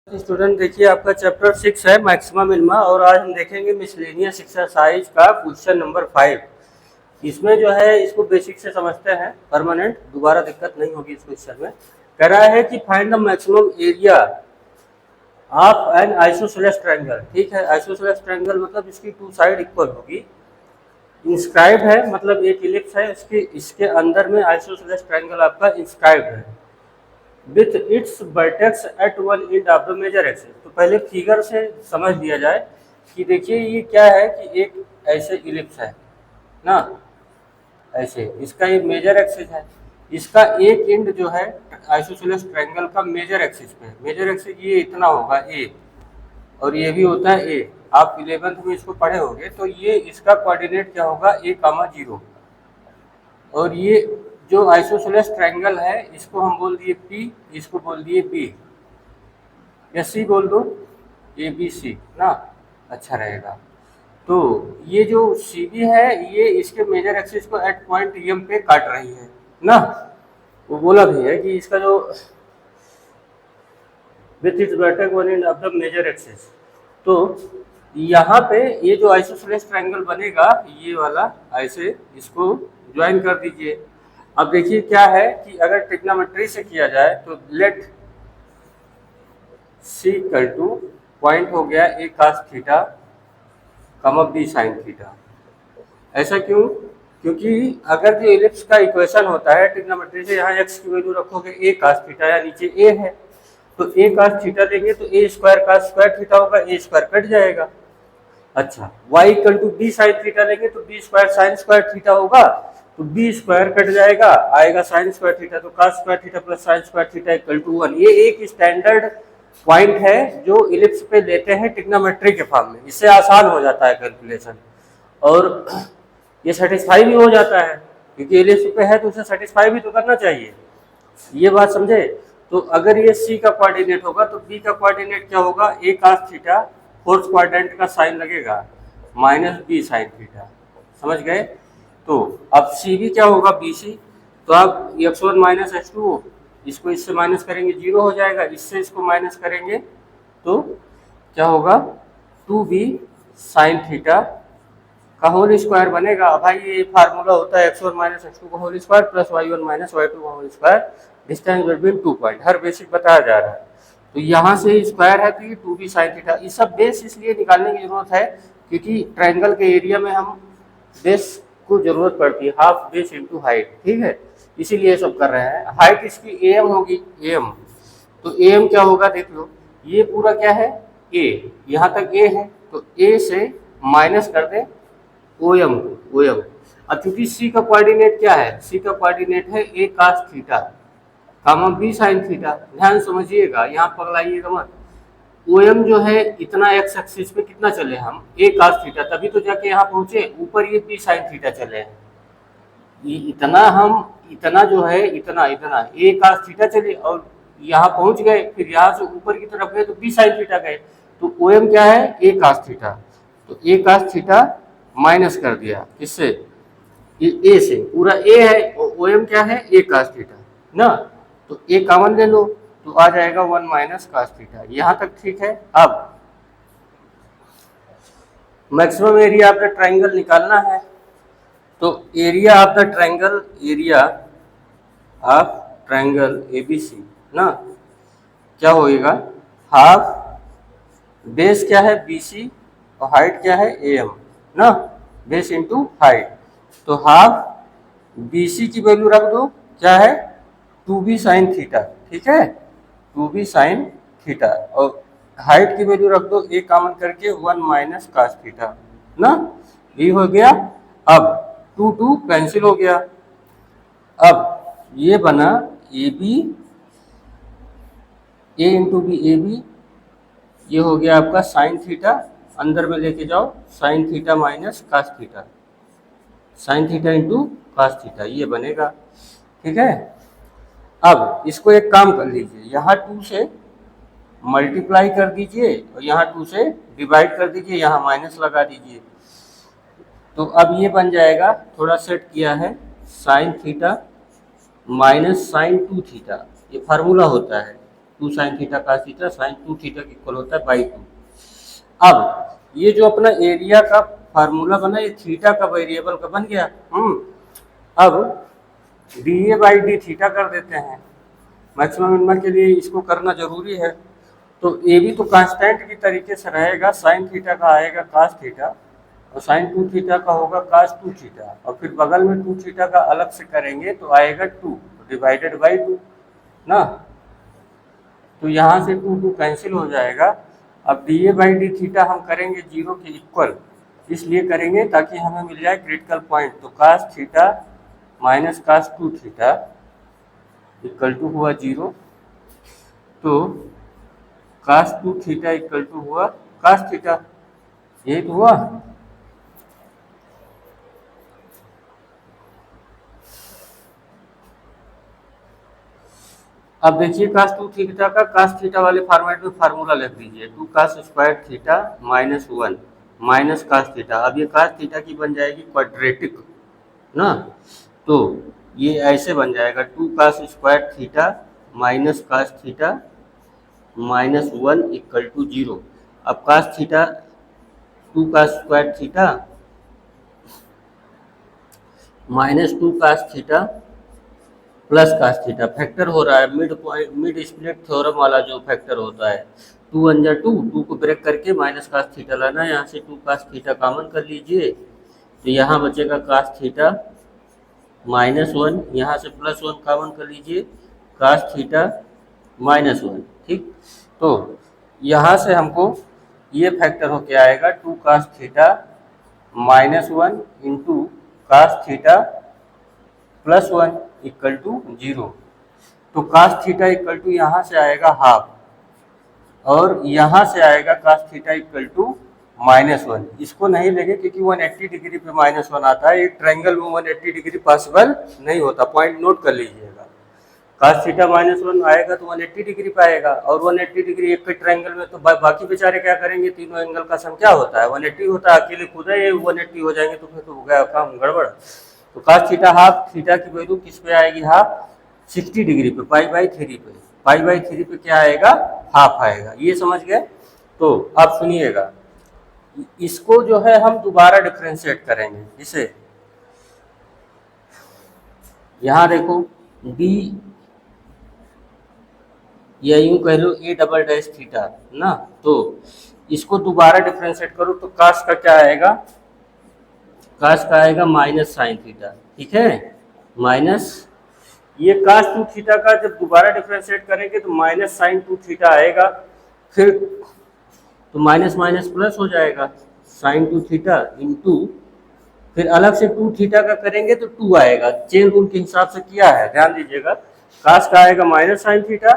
Student देखिए आपका chapter 6 है मैक्सिमा मिनिमा और आज हम देखेंगे मिसलेनियस एक्सरसाइज का क्वेश्चन नंबर 5। इसमें जो है इसको बेसिक से समझते हैं, परमानेंट दोबारा दिक्कत नहीं होगी इस क्वेश्चन में। कह रहा है कि find the maximum area of an isosceles triangle. ठीक है, आइसोसेलेस ट्रायंगल मतलब इसकी टू साइड इक्वल होगी। इंस्क्राइब है मतलब एक इलिप्स है, इसके अंदर में आइसोसेलेस ट्रायंगल आपका इंस्क्राइब है with its vertex at one end of the major axis. तो पहले फिगर से समझ लिया जाए कि देखिए ये क्या है कि एक ऐसे इलिप्स है ना, ऐसे इसका ये मेजर एक्सिस है, इसका एक एंड जो है आइसोसेलेस ट्रायंगल का मेजर एक्सिस पे, मेजर एक्सिस ये इतना होगा ए और ये भी होता है ए। आप 11th में इसको पढ़े होंगे। तो ये इसका कोऑर्डिनेट क्या होगा a, 0 और ये जो आइसोसेलेस ट्रायंगल है इसको हम बोल दिए P, इसको बोल दिए B या C बोल दो, ABC ना, अच्छा रहेगा। तो ये जो CB है ये इसके मेजर एक्सिस को एट पॉइंट M पे काट रही है ना। वो बोला भी है कि इसका जो with its vertex one end of the major axis. तो यहाँ पे ये जो आइसोसेलेस ट्रायंगल बनेगा ये वाला ऐसे इसको ज्वाइन कर दीजिए। अब देखिए क्या है कि अगर ट्रिग्नोमेट्री से किया जाए तो let C equal to point हो गया a cos theta comma b sin theta. ऐसा क्यों? क्योंकि अगर जो इलिप्स का इक्वेशन होता है ट्रिग्नोमेट्री से, यहाँ x की वैल्यू रखोगे a cos थीटा या नीचे a है तो a cos थीटा लेंगे तो a square cos square theta होगा, a स्क्वायर कट जाएगा। अच्छा, y equal to b sin theta लेंगे तो b square sin square theta होगा, तो b स्क्वायर कट जाएगा, आएगा sin स्क्वायर थीटा, तो cos square theta plus sin square theta equal to 1। ये एक स्टैंडर्ड पॉइंट है जो इलिप्स पे लेते हैं ट्रिग्नोमेट्री के फॉर्म में, इससे आसान हो जाता है कैलकुलेशन और ये सेटिस्फाई भी हो जाता है क्योंकि इलिप्स पे है तो उसे सेटिस्फाई भी तो करना चाहिए। ये बात समझे? तो अगर ये C का कोऑर्डिनेट होगा तो B का कोऑर्डिनेट क्या होगा, a cos theta, fourth quadrant का साइन लगेगा माइनस b sin थीटा। समझ गए? तो अब CB क्या होगा, BC। तो आप x1 माइनस x2 इसको इससे माइनस करेंगे 0 हो जाएगा, इससे इसको माइनस करेंगे तो क्या होगा 2b sin थीटा का होल स्क्वायर बनेगा। भाई ये फार्मूला होता है x1 माइनस x2 का whole square plus y1 minus y2 का whole square, distance between 2 point, हर बेसिक बताया जा रहा है। तो यहाँ से स्क्वायर है तो ये 2b sin थीटा। ये सब बेस इसलिए निकालने की जरूरत है क्योंकि ट्रायंगल के एरिया में हम बेस को जरूरत पड़ती है, हाफ बेस इंटू हाइट। ठीक है, इसीलिए ये सब कर रहे हैं। हाइट इसकी am होगी, am तो am क्या होगा देख लो, ये पूरा क्या है a, यहाँ तक a है तो a से माइनस कर दे OM को, OM। अब चूंकि C का कोऑर्डिनेट क्या है, C का कोऑर्डिनेट है a cos theta comma b sin theta. ध्यान समझिएगा, यहाँ पगलाइएगा मत। OM जो है इतना x एक्सिस पे कितना चले हम, a cos थीटा, तभी तो जाके यहाँ पहुंचे, ऊपर ये b sin थीटा चले हैं। ये इतना जो है इतना a cos थीटा चले और यहाँ पहुंच गए, फिर यहाँ से ऊपर की तरफ गए तो b sin थीटा गए। तो OM क्या है, a cos थीटा, तो a cos थीटा माइनस कर दिया किससे, ए से, पूरा ए है और OM क्या है a cos थीटा ना, तो ए कॉमन ले लो तो आ जाएगा 1 माइनस cos थीटा। यहाँ तक ठीक है। अब maximum area of the triangle निकालना है तो area of the triangle, area of triangle ABC ना क्या होएगा, हाफ बेस क्या है BC और हाइट क्या है AM ना, बेस इंटू हाइट। तो हाफ BC की वैल्यू रख दो क्या है 2b sin थीटा। ठीक है, 2b sin थीटा और हाइट की वैल्यू रख दो a कॉमन करके 1 माइनस cos थीटा ना, ये हो गया। अब 2 कैंसिल हो गया। अब ये बना AB, a into B AB, ये हो गया आपका साइन थीटा, अंदर में लेके जाओ sign theta minus cos theta, sine theta into cos theta, ये बनेगा। ठीक है, अब इसको एक काम कर लीजिए, यहाँ 2 से मल्टीप्लाई कर दीजिए और यहाँ 2 से डिवाइड कर दीजिए, यहाँ माइनस लगा दीजिए। तो अब ये बन जाएगा, थोड़ा सेट किया है, sine theta minus sine 2 theta, ये फार्मूला होता है two sine theta cos theta sine two theta की इक्वल होता है बाई टू। अब ये जो अपना एरिया का फार्मूला बना ये थीटा का वेरिएबल का बन गया। अब D A by D theta कर देते हैं, मैक्सिमम मिनिमम के लिए इसको करना जरूरी है। तो ए भी तो कांस्टेंट की तरीके से रहेगा, साइन थीटा का आएगा कास थीटा और साइन टू थीटा का होगा कास टू थीटा, और फिर बगल में टू थीटा का अलग से करेंगे तो आएगा टू डिवाइडेड बाई टू ना। तो यहाँ से टू टू कैंसिल हो जाएगा। अब D A by D theta हम करेंगे जीरो के इक्वल, इसलिए करेंगे ताकि हमें मिल जाए क्रिटिकल पॉइंट। तो cos theta minus cos two theta equal to हुआ जीरो। तो cos two theta equal to हुआ कास थीटा, यही तो हुआ। अब देखिए कास टू थीटा का कास थीटा वाले फॉर्मेट में फार्मूला लिख दीजिए, two cos square theta minus one minus cos theta. अब ये कास थीटा की बन जाएगी क्वाड्रेटिक ना, तो ये ऐसे बन जाएगा two cos square theta minus cos theta minus one equal to zero. अब cos theta two cos square theta minus two cos theta plus cos theta, factor हो रहा है mid point mid split theorem वाला जो factor होता है, two one जा two, two को ब्रेक करके माइनस कास थीटा लाना है, यहाँ से टू कास थीटा कॉमन कर लीजिए तो यहाँ बचेगा कास थीटा माइनस वन, यहाँ से प्लस वन कॉमन कर लीजिए कास थीटा माइनस वन। ठीक, तो यहाँ से हमको ये फैक्टर होके आएगा two cos theta minus one into cos theta plus one equal to zero. तो कास थीटा इक्वल टू यहाँ से आएगा हाफ और यहाँ से आएगा cos theta equal to minus one. इसको नहीं लेंगे क्योंकि 180 डिग्री पे माइनस वन आता है, एक ट्रायंगल में 180 डिग्री पॉसिबल नहीं होता, पॉइंट नोट कर लीजिएगा। कास थीटा माइनस वन आएगा तो 180 डिग्री पे आएगा, और 180 डिग्री एक के ट्रायंगल में तो बाकी बेचारे क्या करेंगे, तीनों एंगल का सम क्या होता है 180 होता है, अकेले खुद ही 180 हो जाएंगे तो फिर तो हो गया काम गड़बड़। तो कास थीटा हाफ, थीटा की वैल्यू किस पे आएगी हाफ, 60 डिग्री पे, पाई बाई थ्री पे, पाई बाई थ्री पे क्या आएगा हाफ आएगा, ये समझ गए। तो अब सुनिएगा, इसको जो है हम दोबारा डिफ्रेंशिएट करेंगे, इसे यहाँ देखो डी या यूं कह लो ए डबल डैश थीटा ना, तो इसको दोबारा डिफ्रेंशिएट करो तो कास का क्या आएगा, कास का आएगा माइनस साइन थीटा। ठीक है, माइनस ये कास टू थीटा का जब दोबारा डिफ्रेंशिएट करेंगे तो माइनस साइन टू थीटा आएगा, फिर तो माइनस माइनस प्लस हो जाएगा साइन टू थीटा इंटू, फिर अलग से टू थीटा का करेंगे तो टू आएगा, चेन रूल के हिसाब से किया है, ध्यान दीजिएगा। कास का आएगा minus sine theta,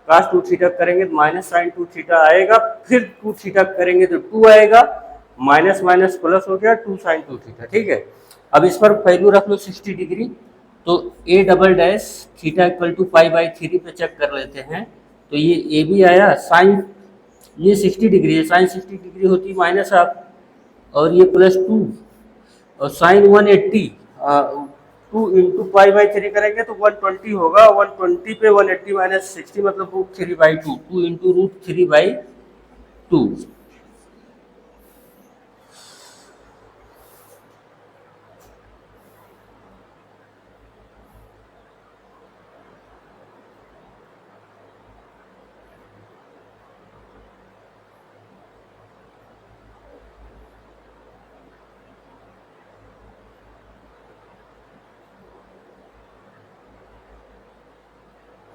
cos two theta करेंगे तो माइनस साइन टू थीटा आएगा, फिर टू थीटा करेंगे तो टू आएगा, माइनस माइनस प्लस हो गया टू साइन टू थीटा। ठीक है, अब इस पर वैल्यू रख लो 60 डिग्री, तो A double dash theta equal to pi by three पे चेक कर लेते हैं। तो ये ए भी आया, साइन ये 60 डिग्री है, साइन 60 डिग्री होती है माइनस हाफ, और ये प्लस टू, और sine 180 two into pi by three करेंगे तो 120 होगा, 120 पे 180 माइनस 60 मतलब root three by two, two into root three by two.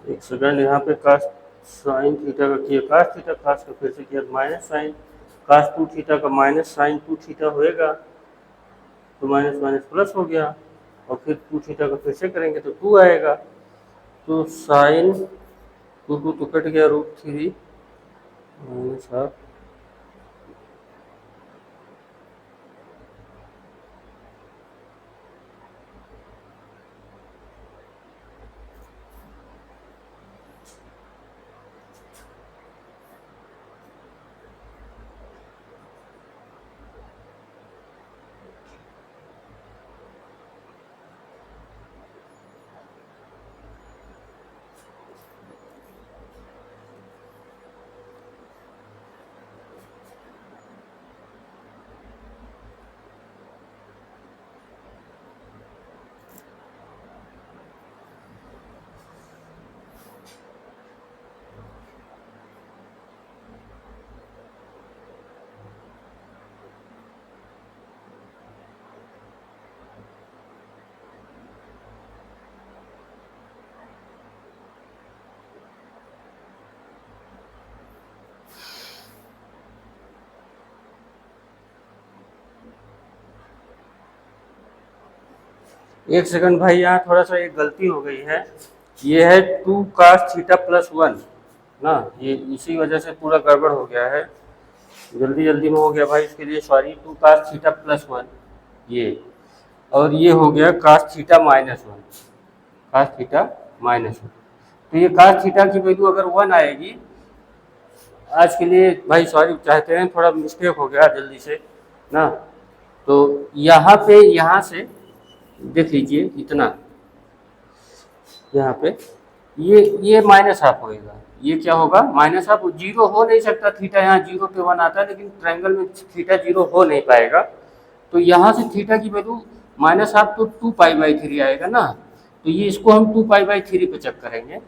एक सेकंड, यहाँ पे कास साइन थीटा का किया कास थीटा, कास का फिर से किया minus sine, cos two theta का माइनस साइन टू थीटा होएगा तो माइनस माइनस प्लस हो गया, और फिर टू थीटा का फिर से करेंगे तो टू आएगा, तो साइन टू टू तो कट गया रूट थ्री माइनस हाफ, एक सेकंड भाई, यहाँ थोड़ा सा एक गलती हो गई है। ये है 2 cos थीटा प्लस 1 ना, ये इसी वजह से पूरा गड़बड़ हो गया है, जल्दी जल्दी में हो गया भाई, इसके लिए सॉरी। 2 cos थीटा प्लस 1 ये, और ये हो गया cos theta minus 1, cos theta minus 1। तो ये cos थीटा की वैल्यू अगर 1 आएगी, आज के लिए भाई सॉरी चाहते हैं, थोड़ा मिस्टेक हो गया जल्दी से ना। तो यहाँ पे, यहाँ से देख लीजिए इतना, यहाँ पे ये माइनस हाफ होएगा, ये क्या होगा माइनस हाफ। जीरो हो नहीं सकता, थीटा यहाँ जीरो पे 1 आता है, लेकिन ट्रायंगल में थीटा जीरो हो नहीं पाएगा। तो यहाँ से थीटा की वैल्यू माइनस हाफ तो 2π/3 आएगा ना। तो ये इसको हम 2π/3 पे चेक करेंगे,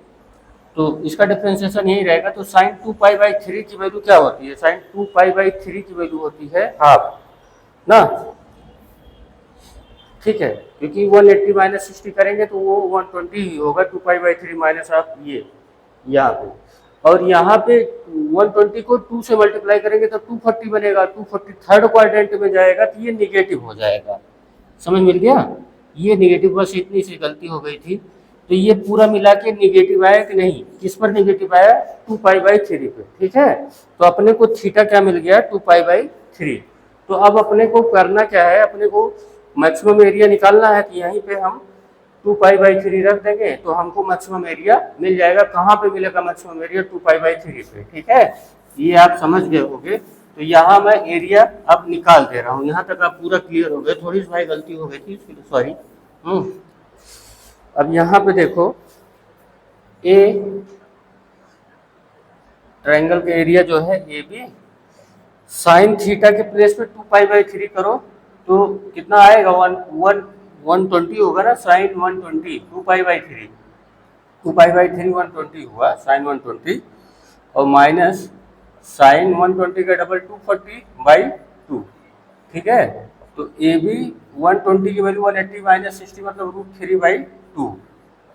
तो इसका डिफ्रेंसिएशन यही रहेगा। तो साइन 2π/3 की वैल्यू क्या होती है, साइन 2π/3 की वैल्यू होती है हाफ ना, ठीक है। क्योंकि 180 माइनस 60 करेंगे तो वो 120 ही होगा, 2π/3 माइनस हाफ ये यहाँ पे। और यहाँ पे 120 को 2 से मल्टीप्लाई करेंगे तो 240 बनेगा, 240 थर्ड क्वाड्रेंट में जाएगा, तो ये निगेटिव हो जाएगा। समझ मिल गया, ये निगेटिव, बस इतनी सी गलती हो गई थी। तो ये पूरा मिला के निगेटिव आया कि नहीं, किस पर निगेटिव आया, 2π/3 पे, ठीक है। तो अपने को थीटा क्या मिल गया, 2π/3। तो अब अपने को करना क्या है, अपने को मैक्सिमम एरिया निकालना है। कि यहीं पे हम 2π/3 रख देंगे तो हमको मैक्सिमम एरिया मिल जाएगा। कहाँ पे मिलेगा मैक्सिमम एरिया, 2π/3 पे, ठीक है। ये आप समझ गए होंगे। तो यहाँ मैं एरिया अब निकाल दे रहा हूँ, यहाँ तक आप पूरा क्लियर हो गए। थोड़ी सी भाई गलती हो गई थी, सॉरी। अब यहाँ पे देखो, ए ट्रायंगल का एरिया जो है ए बी, साइन थीटा के प्लेस पे 2π/3 करो तो कितना आएगा, 120 होगा ना, साइन 120, 2π/3, 2π/3 120 हुआ, साइन 120, और माइनस साइन 120 का डबल 240/2, ठीक है। तो ए बी 120 की वैल्यू 180 माइनस 60 मतलब √3/2,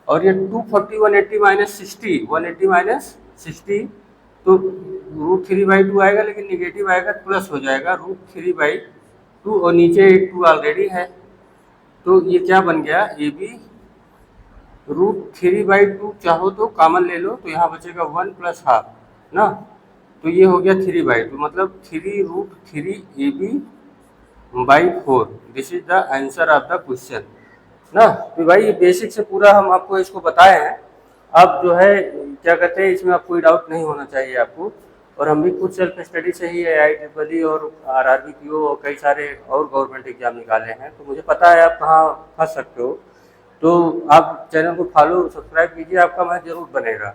और ये 240 180 माइनस 60, 180 माइनस 60 तो √3/2 आएगा, लेकिन निगेटिव आएगा, प्लस हो जाएगा √3/2, और नीचे 2 ऑलरेडी है। तो ये क्या बन गया, ए बी √3/2, चाहो तो कॉमन ले लो तो यहाँ बचेगा 1 प्लस हाफ ना। तो ये हो गया 3/2, मतलब 3√3 AB/4। This is the answer of the question ना। तो भाई ये बेसिक से पूरा हम आपको इसको बताए हैं। अब जो है क्या कहते हैं, इसमें आप कोई डाउट नहीं होना चाहिए आपको। और हम भी खुद सेल्फ स्टडी से ही IISEE और RRB PO और कई सारे और गवर्नमेंट एग्जाम निकाले हैं, तो मुझे पता है आप कहाँ फंस सकते हो। तो आप चैनल को फॉलो सब्सक्राइब कीजिए, आपका मैथ जरूर बनेगा।